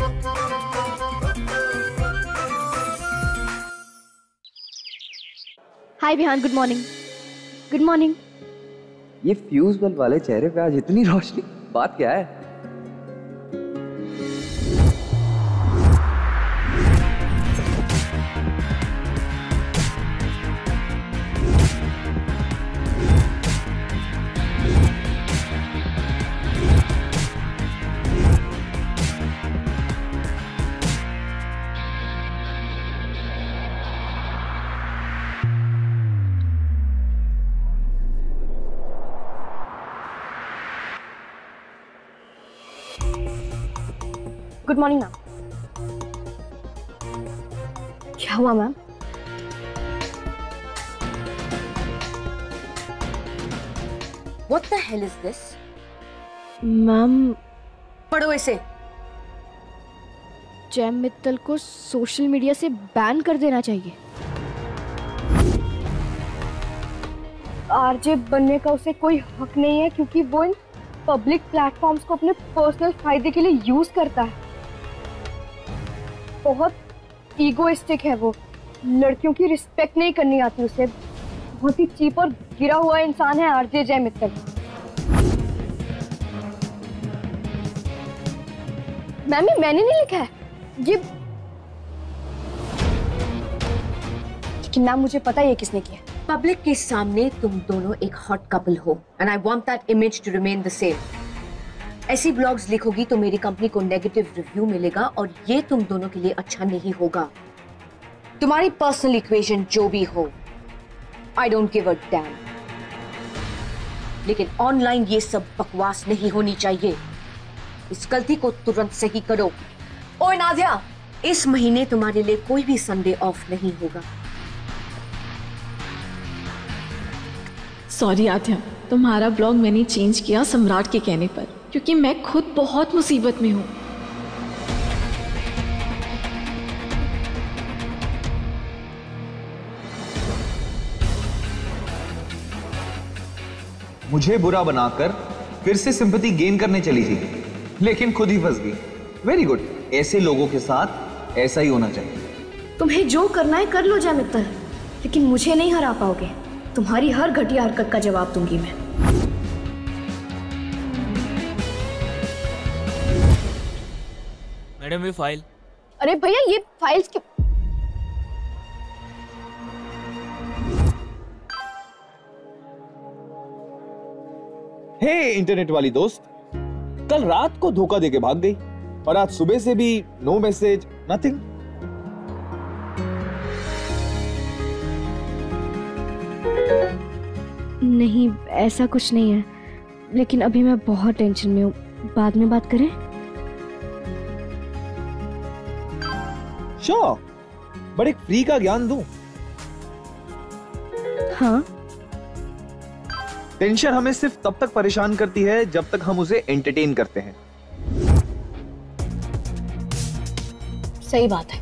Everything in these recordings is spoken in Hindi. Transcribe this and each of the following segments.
हाय Vihaan, good morning. Good morning. ये फ्यूज बल्ब वाले चेहरे पे आज इतनी रोशनी, बात क्या है? Good morning ma'am. क्या हुआ ma'am? What the hell is this? Ma'am, पढ़ो इसे। जय मित्तल को सोशल मीडिया से बैन कर देना चाहिए। आरजे बनने का उसे कोई हक नहीं है क्योंकि वो इन पब्लिक प्लेटफॉर्म्स को अपने पर्सनल फायदे के लिए यूज करता है। बहुत ईगोइस्टिक है वो, लड़कियों की रिस्पेक्ट नहीं करनी आती उसे। बहुत ही चीप और गिरा हुआ इंसान है आरजे जय मित्तल। मैम, ये मैंने नहीं लिखा है ये, लेकिन मैम मुझे पता है ये किसने किया। पब्लिक के सामने तुम दोनों एक हॉट कपल हो and I want that image to remain the same. ऐसी ब्लॉग्स लिखोगी तो मेरी कंपनी को नेगेटिव रिव्यू मिलेगा और ये तुम दोनों के लिए अच्छा नहीं होगा। तुम्हारी पर्सनल इक्वेशन जो भी हो, I don't give a dam, लेकिन ऑनलाइन ये सब बकवास नहीं होनी चाहिए। इस गलती को तुरंत सही करो। ओए नादिया, इस महीने तुम्हारे लिए कोई भी संडे ऑफ नहीं होगा। सॉरी आध्या, तुम्हारा ब्लॉग मैंने चेंज किया सम्राट के कहने पर, क्योंकि मैं खुद बहुत मुसीबत में हूँ। मुझे बुरा बनाकर फिर से सिंपैथी गेन करने चली थी, लेकिन खुद ही फंस गई। वेरी गुड, ऐसे लोगों के साथ ऐसा ही होना चाहिए। तुम्हें जो करना है कर लो जय मित्तल, लेकिन मुझे नहीं हरा पाओगे। तुम्हारी हर घटिया हरकत का जवाब दूंगी मैं। मैडम, ये फाइल। अरे भैया, ये फाइल्स क्यों? हे इंटरनेट वाली दोस्त, कल रात को धोखा देके भाग गई और आज सुबह से भी नो मैसेज, नथिंग। नहीं, ऐसा कुछ नहीं है, लेकिन अभी मैं बहुत टेंशन में हूँ। बाद में बात करें? श्योर, बट एक फ्री का ज्ञान दूं। हाँ। टेंशन हमें सिर्फ तब तक परेशान करती है जब तक हम उसे एंटरटेन करते हैं। सही बात है,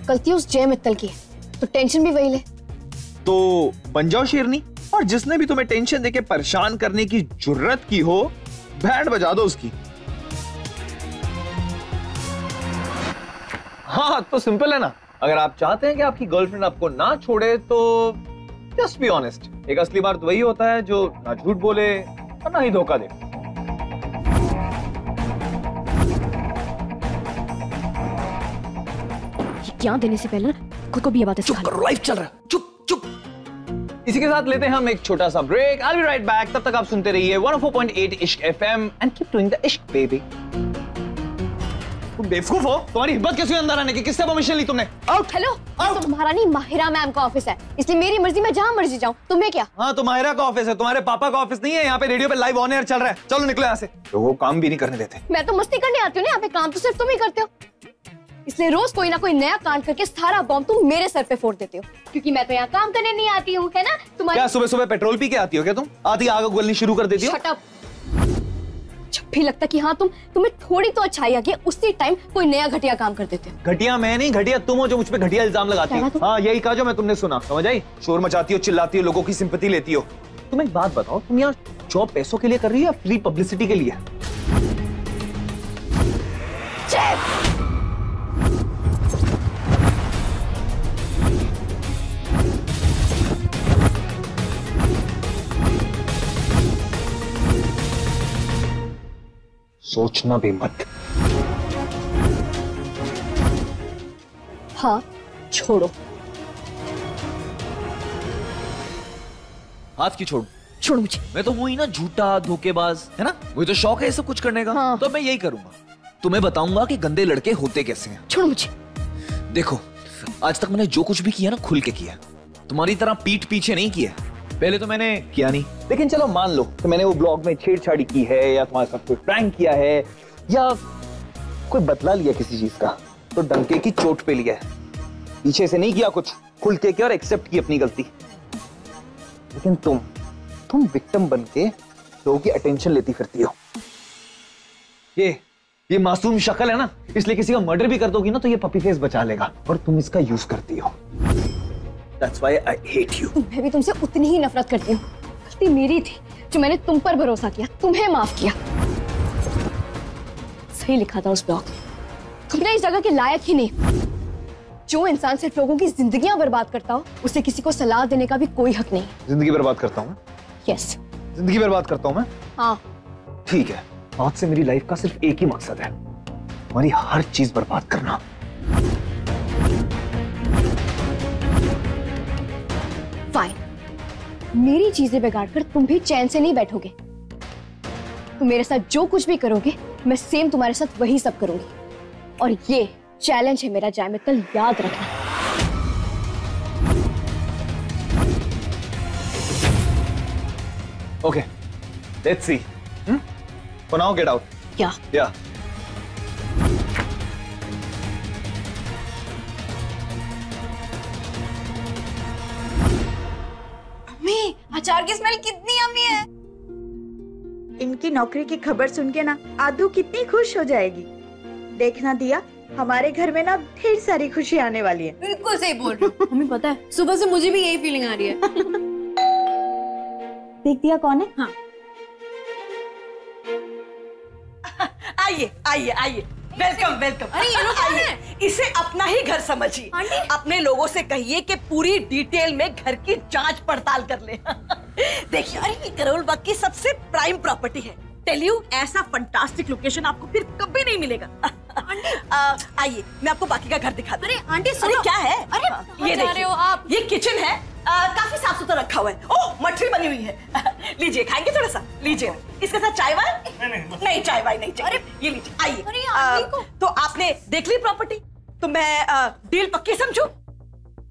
गलती उस जय मित्तल की है, तो टेंशन भी वही ले। तो बन जाओ शेरनी, और जिसने भी तुम्हें टेंशन देके परेशान करने की जुर्रत की हो, बैंड बजा दो उसकी। हाँ, तो सिंपल है ना। अगर आप चाहते हैं कि आपकी गर्लफ्रेंड आपको ना छोड़े तो जस्ट बी ऑनेस्ट। एक असली बात वही होता है जो ना झूठ बोले और ना ही धोखा दे। ज्ञान देने से पहले खुद को भी ये बातें सिखा लो। लाइफ चल रहा है, चुप चुप। इसी के साथ लेते हैं हम एक छोटा सा break. I'll be right back। तब तक आप सुनते रहिए 104.8 इश्क FM and keep doing the इश्क बेबी। तुम बेवकूफ हो, तुम्हारी हिम्मत कैसे अंदर आने की? किससे परमिशन ली तुमने? आउट। हेलो, तो तुम्हारा नहीं, माहिरा मैम का ऑफिस है, इसलिए मेरी मर्जी, मैं जहां मर्जी जाऊं। तुम्हें क्या? हाँ, तो माहिरा का ऑफिस है, तुम्हारे पापा का ऑफिस नहीं है। यहाँ पे रेडियो पे लाइव ऑन एयर चल रहा है। चलो निकलो यहाँ से। तो वो काम भी नहीं करने देते। मैं तो मस्ती करने आती हूँ ना, यहाँ पे काम तो सिर्फ तुम ही करते हो। इसलिए रोज कोई ना कोई नया कांड करके सारा बॉम्ब तुम मेरे सर पे फोड़ देते हो, क्योंकि मैं तो यहाँ काम करने नहीं आती हूँ, है ना? तुम्हारी क्या सुबह सुबह पेट्रोल पी के आती हो क्या तुम? आती आग उगलनी शुरू कर देती हो। Shut up. जब भी लगता कि हाँ तुम्हें थोड़ी तो अच्छाई आ गई, उसी टाइम कोई नया घटिया काम कर देते हो। घटिया मैं नहीं, घटिया तुम हो जो मुझ पे घटिया इल्जाम लगाती हो। हाँ, यही कहा जो मैं तुमने सुना। समझ आई? शोर मचाती हो, चिल्लाती हो, लोगों की सिंपैथी लेती हो। तुम एक बात बताओ, तुम यहाँ जॉब पैसों के लिए कर रही हो या फ्री पब्लिसिटी के लिए? सोचना भी मत। हाँ छोड़ो। हाथ की छोड़। छोड़ो मुझे। मैं तो वही ना झूठा धोखेबाज, है ना? मुझे तो शौक है ये सब कुछ करने का। हाँ। तो मैं यही करूंगा। तुम्हें बताऊंगा कि गंदे लड़के होते कैसे हैं। छोड़ो मुझे। देखो, आज तक मैंने जो कुछ भी किया ना खुल के किया, तुम्हारी तरह पीठ पीछे नहीं किया। पहले तो मैंने किया नहीं, लेकिन चलो मान लो कि मैंने वो ब्लॉग में छेड़छाड़ी की है या तुम्हारे साथ कोई प्रैंक किया है या कोई बदला लिया किसी चीज का, तो डंके की चोट पे लिया है। पीछे से नहीं किया कुछ, खुल के किया और एक्सेप्ट की अपनी गलती। लेकिन तुम विक्टिम बन के लोगों की अटेंशन लेती फिरती हो। ये मासूम शक्ल है ना, इसलिए किसी का मर्डर भी कर दोगी ना तो ये पपी फेस बचा लेगा, और तुम इसका यूज करती हो। That's why I hate you. मैं भी तुमसे उतनी ही नफरत करती हूँ। गलती मेरी थी जो मैंने तुम पर भरोसा किया, तुम्हें माफ किया। सही लिखा था उस ब्लॉग में, तुम ना इस जगह के लायक ही नहीं। जो इंसान सिर्फ लोगों की जिंदगियां बर्बाद करता हो, उसे किसी को सलाह देने का भी कोई हक नहीं। जिंदगी बर्बाद करता हूँ? यस। जिंदगी बर्बाद करता हूँ मैं? हाँ। ठीक है, आज से मेरी लाइफ का सिर्फ एक ही मकसद है, तुम्हारी हर चीज बर्बाद करना। फाइन, मेरी चीजें बिगाड़कर तुम भी चैन से नहीं बैठोगे। तुम मेरे साथ जो कुछ भी करोगे, मैं सेम तुम्हारे साथ वही सब करूंगी। और ये चैलेंज है मेरा जय मित्तल, याद रखना। Okay, let's see. For now, get out. क्या? Yeah. मम्मी, अचार की स्मेल कितनी यम्मी है। इनकी नौकरी की खबर सुन के ना आदू कितनी खुश हो जाएगी। देखना दिया, हमारे घर में ना ढेर सारी खुशी आने वाली है। बिल्कुल सही बोल रही हो। मम्मी पता है, सुबह से मुझे भी यही फीलिंग आ रही है। देख दिया कौन है? हाँ। आइए आइए आइए, वेलकम वेलकम। अरे ये लोग कौन है? इसे अपना ही घर समझिए। अपने लोगों से कहिए कि पूरी डिटेल में घर की जांच पड़ताल कर ले। देखिए, अरे ये करोल बाग की सबसे प्राइम प्रॉपर्टी है। टेल यू, ऐसा फंटास्टिक लोकेशन आपको फिर कभी नहीं मिलेगा। आइए, मैं आपको बाकी का घर दिखा दूं। अरे आंटी अरे क्या है? अरे ये जा रहे हो आप? ये किचन है, काफी साफ सुथरा रखा हुआ है। ओह, मठरी बनी हुई है। लीजिए, खाएंगे थोड़ा सा? लीजिए। इसके साथ चाय वाय? नहीं, चाय वाय नहीं चाहिए। ये लीजिए, आइए। अरे आंटी को तो आपने देख ली प्रॉपर्टी, तो मैं डील पक्की समझूं?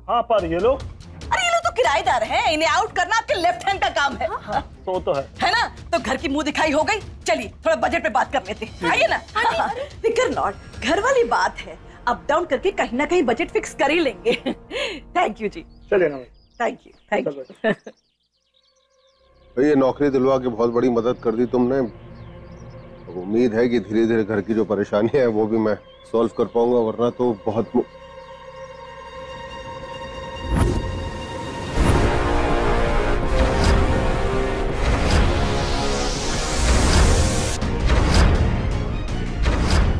हाँ, पर ये लोग? अरे ये लोग तो किराएदार हैं, इन्हें आउट करना आपके लेफ्ट हैंड का काम है। हाँ, तो है ना? तो घर की मुंह दिखाई हो गई। चलिए थोड़ा बजट पे बात कर लेते हैं, आइए ना। फिकर नॉट, घर वाली बात है, अप डाउन करके कहीं ना कहीं बजट फिक्स कर ही लेंगे। थैंक यू जी। चलिए ना। Thank you, thank you. ये नौकरी दिलवा के बहुत बड़ी मदद कर दी तुमने। उम्मीद है कि धीरे धीरे घर की जो परेशानियां हैं वो भी मैं सॉल्व कर पाऊंगा, वरना तो बहुत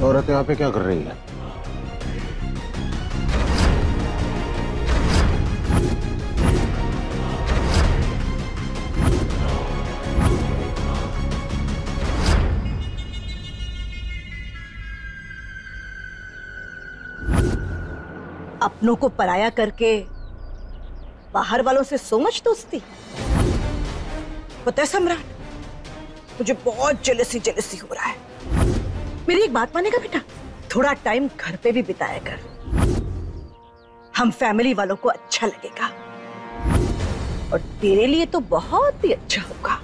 औरत यहाँ पे क्या कर रही है? अपनों को पराया करके बाहर वालों से सो मच दोस्ती। पता है सम्राट, मुझे बहुत जेलसी हो रहा है। मेरी एक बात मानेगा बेटा, थोड़ा टाइम घर पे भी बिताया कर, हम फैमिली वालों को अच्छा लगेगा और तेरे लिए तो बहुत ही अच्छा होगा।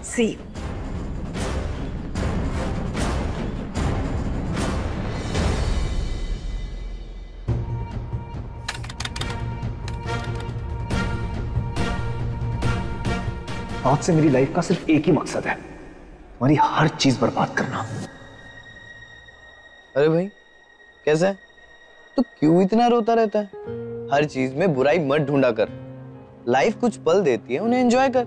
सी यू। आज से मेरी लाइफ का सिर्फ एक ही मकसद है, तुम्हारी हर चीज बर्बाद करना। अरे भाई कैसा है? तू क्यों इतना रोता रहता है? हर चीज में बुराई मत ढूंढा कर। लाइफ कुछ पल देती है, उन्हें एंजॉय कर।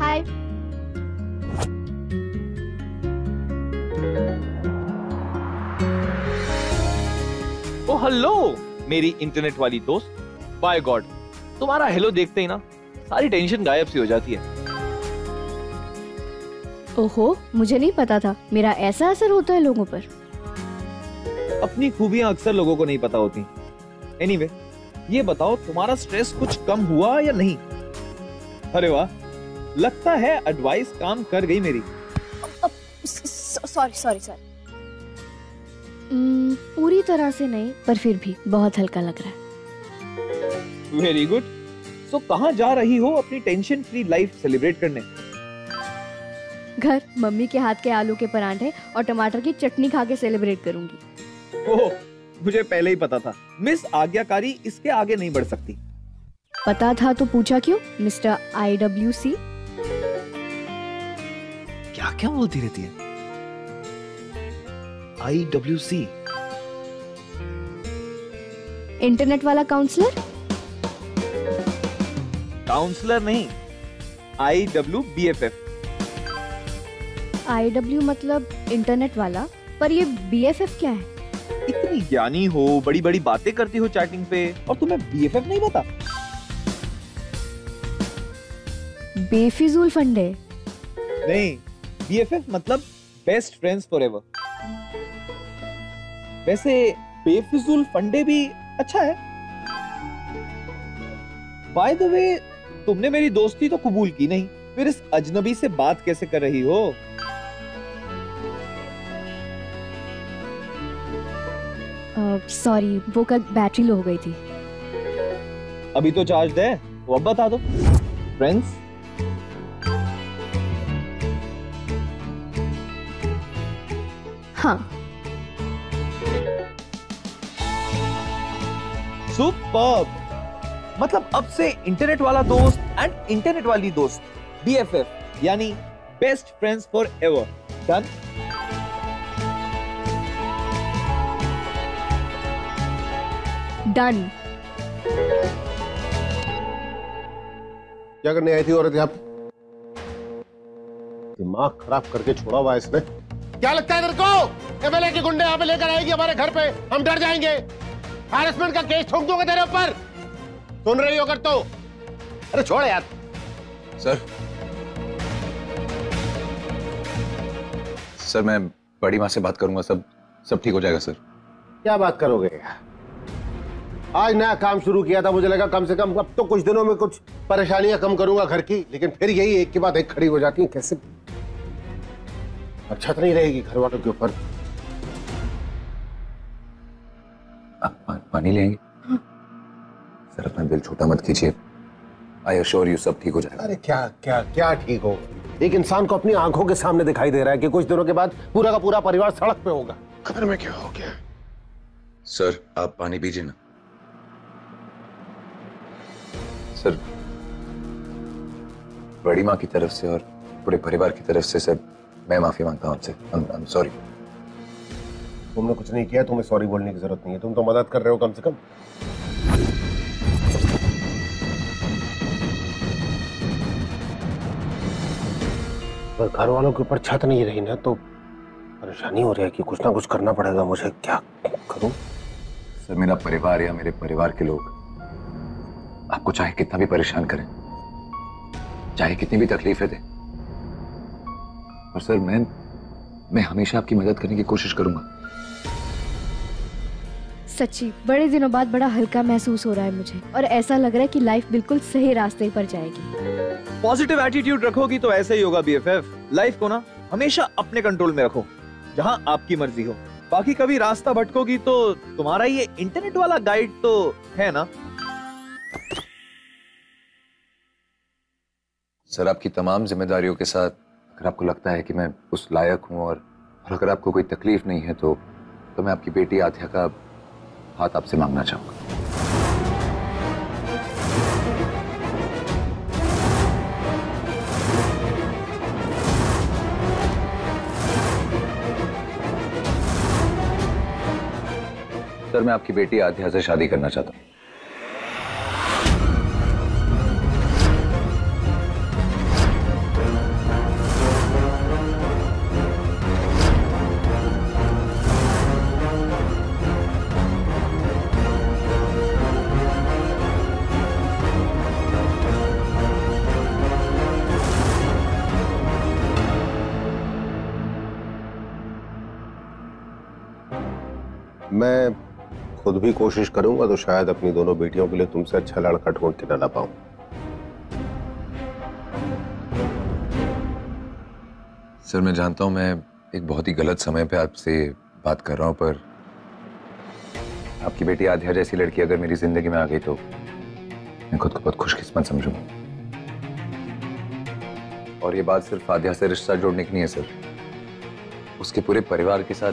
हाय। हेलो मेरी इंटरनेट वाली दोस्त। बाय गॉड, तुम्हारा हेलो देखते ही ना सारी टेंशन गायब सी हो जाती है। ओहो, मुझे नहीं पता था मेरा ऐसा असर होता है लोगों पर। अपनी खूबियां अक्सर लोगों को नहीं पता होती। एनीवे, ये बताओ तुम्हारा स्ट्रेस कुछ कम हुआ या नहीं? अरे वाह, लगता है एडवाइस काम कर गई मेरी। सॉरी पूरी तरह से नहीं, पर फिर भी बहुत हल्का लग रहा है। Very good. सो कहाँ जा रही हो अपनी टेंशन फ्री लाइफ सेलिब्रेट करने? घर, मम्मी के हाथ के आलू के पराठे और टमाटर की चटनी खा के सेलिब्रेट करूंगी। ओह, मुझे पहले ही पता था मिस आज्ञाकारी इसके आगे नहीं बढ़ सकती। पता था तो पूछा क्यों, मिस्टर IWC? क्या क्या बोलती रहती है? IWC? इंटरनेट वाला काउंसलर? काउंसलर नहीं, IWBFF। IW मतलब इंटरनेट वाला, पर ये BFF क्या है? इतनी ज्ञानी हो, बड़ी बड़ी बातें करती हो चैटिंग पे, और तुम्हें BFF नहीं पता? बेफिजूल फंडे। नहीं, BFF मतलब बेस्ट फ्रेंड्स फॉरएवर। वैसे बेफिजूल फंडे भी अच्छा है। बाय द वे, तुमने मेरी दोस्ती तो कबूल की नहीं, फिर इस अजनबी से बात कैसे कर रही हो? सॉरी, वो कल बैटरी लो हो गई थी। अभी तो चार्ज है, तो अब बता दो। फ्रेंड्स, हाँ। सुपर्ब। मतलब अब से इंटरनेट वाला दोस्त एंड इंटरनेट वाली दोस्त, BFF, यानी best friends for ever. Done? Done. क्या करने आई थी औरत यहाँ? दिमाग खराब करके छोड़ा हुआ इसने। क्या लगता है तेरे को MLA के गुंडे यहाँ पे लेकर आएगी हमारे घर पे? हम डर जाएंगे, हैरेसमेंट का केस ठोक दूंगा तेरे ऊपर। सुन रही हो अगर तो? अरे छोड़ यार। सर मैं बड़ी माँ से बात करूंगा, सब ठीक हो जाएगा सर। क्या बात करोगे यार? आज नया काम शुरू किया था, मुझे लगा कम से कम अब तो कुछ दिनों में कुछ परेशानियां कम करूंगा घर की, लेकिन फिर यही एक के बाद एक खड़ी हो जाती है। कैसे अच्छा तो नहीं रहेगी घर वालों के ऊपर। आप पानी लेंगे? सर अपना दिल छोटा मत कीजिए, आई अश्योर यू सब ठीक हो जाएगा। अरे क्या क्या क्या ठीक हो? एक इंसान को अपनी आंखों के सामने दिखाई दे रहा है कि कुछ दिनों के बाद पूरा का पूरा परिवार सड़क पे होगा। घर में क्या हो गया? सर आप पानी पीजिए ना। सर बड़ी माँ की तरफ से और पूरे परिवार की तरफ से सर मैं माफी मांगता हूँ आपसे। I'm sorry। तुमने कुछ नहीं किया, तुम्हें सॉरी बोलने की जरूरत नहीं है, तुम तो मदद कर रहे हो कम से कम। अगर घर वालों के ऊपर छत नहीं रही ना तो परेशानी हो रही है कि कुछ ना कुछ करना पड़ेगा मुझे। क्या करूं? सर मेरा परिवार या मेरे परिवार के लोग आपको चाहे कितना भी परेशान करें, चाहे कितनी भी तकलीफें दें, पर सर मैं हमेशा आपकी मदद करने की कोशिश करूंगा। सच्ची बड़े दिनों बाद बड़ा हल्का महसूस हो रहा है मुझे, और ऐसा लग रहा है कि लाइफ बिल्कुल सही रास्ते पर जाएगी। पॉजिटिव एटीट्यूड रखोगी तो ऐसे ही होगा BFF। लाइफ को ना हमेशा अपने कंट्रोल में रखो, जहां आपकी मर्जी हो। बाकी कभी रास्ता भटकोगी तो तुम्हारा ये इंटरनेट वाला गाइड तो है ना। सर आपकी तमाम जिम्मेदारियों के साथ अगर आपको लगता है कि मैं उस लायक हूं और अगर आपको कोई तकलीफ नहीं है तो मैं आपकी बेटी आध्या का हाथ आपसे मांगना चाहूंगा। सर मैं आपकी बेटी आध्या से शादी करना चाहता हूं। मैं खुद भी कोशिश करूंगा तो शायद अपनी दोनों बेटियों के लिए तुमसे अच्छा लड़का ढूंढ के ना ला पाऊं। सर मैं जानता हूं मैं एक बहुत ही गलत समय पे आपसे बात कर रहा हूं, पर आपकी बेटी आध्या जैसी लड़की अगर मेरी जिंदगी में आ गई तो मैं खुद को बहुत खुशकिस्मत समझूंगा। और ये बात सिर्फ आध्या से रिश्ता जोड़ने की नहीं है सर, उसके पूरे परिवार के साथ।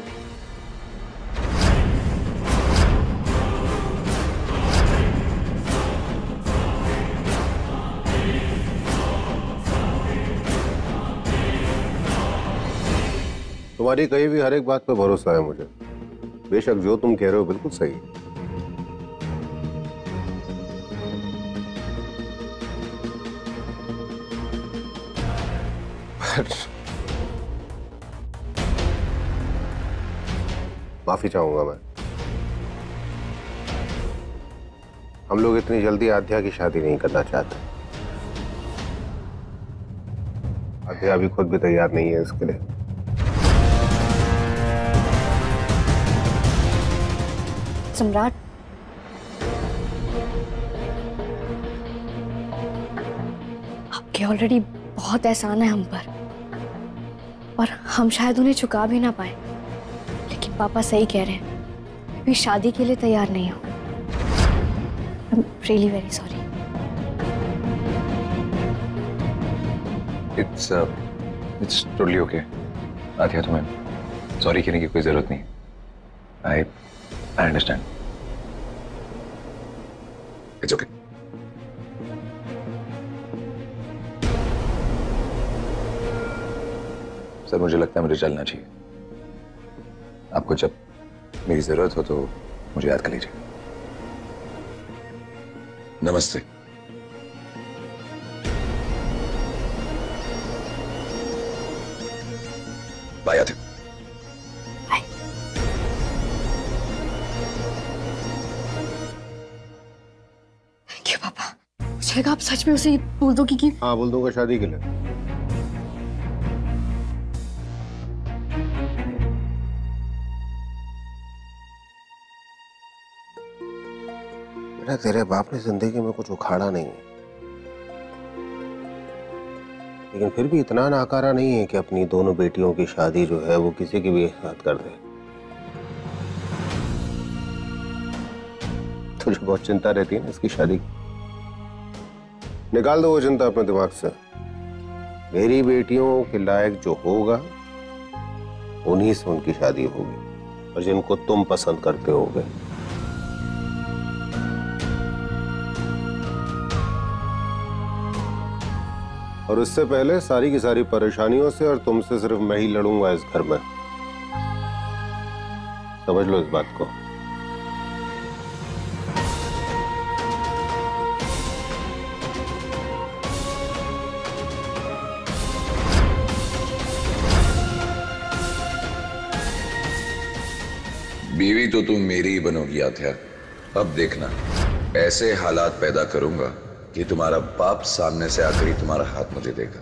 तुम्हारी कही भी हर एक बात पे भरोसा है मुझे। बेशक जो तुम कह रहे हो बिल्कुल सही है। माफी चाहूंगा मैं। हम लोग इतनी जल्दी आध्या की शादी नहीं करना चाहते। आध्या अभी खुद भी तैयार नहीं है इसके लिए। सम्राट, आपके ऑलरेडी बहुत एहसान है हम पर, और हम शायद उन्हें चुका भी ना पाए। लेकिन पापा सही कह रहे हैं, मैं भी शादी के लिए तैयार नहीं हूं। I am really very sorry. It's totally okay आध्या, तुम्हें सॉरी कहने की कोई जरूरत नहीं। I understand, it's okay. Sir मुझे लगता है मुझे चलना चाहिए। आपको जब मेरी जरूरत हो तो मुझे याद कर लीजिए। नमस्ते। Bye Aadhya. थैंक यू पापा। मुझे आप सच में उसे बोल दो कि हाँ बोल दूंगा शादी के लिए। तेरे बाप ने जिंदगी में कुछ उखाड़ा नहीं है, लेकिन फिर भी इतना नाकारा नहीं है कि अपनी दोनों बेटियों की शादी जो है वो किसी की भी साथ कर दे। तुझे बहुत चिंता रहती है ना इसकी शादी की। निकाल दो वो चिंता अपने दिमाग से। मेरी बेटियों के लायक जो होगा उन्हीं से उनकी शादी होगी, और जिनको तुम पसंद करते होगे। और उससे पहले सारी की सारी परेशानियों से और तुमसे सिर्फ मैं ही लड़ूंगा इस घर में। समझ लो इस बात को। बीवी तो तुम मेरी ही बनोगी आध्या। अब देखना, ऐसे हालात पैदा करूंगा कि तुम्हारा बाप सामने से आकर ही तुम्हारा हाथ मुझे देगा।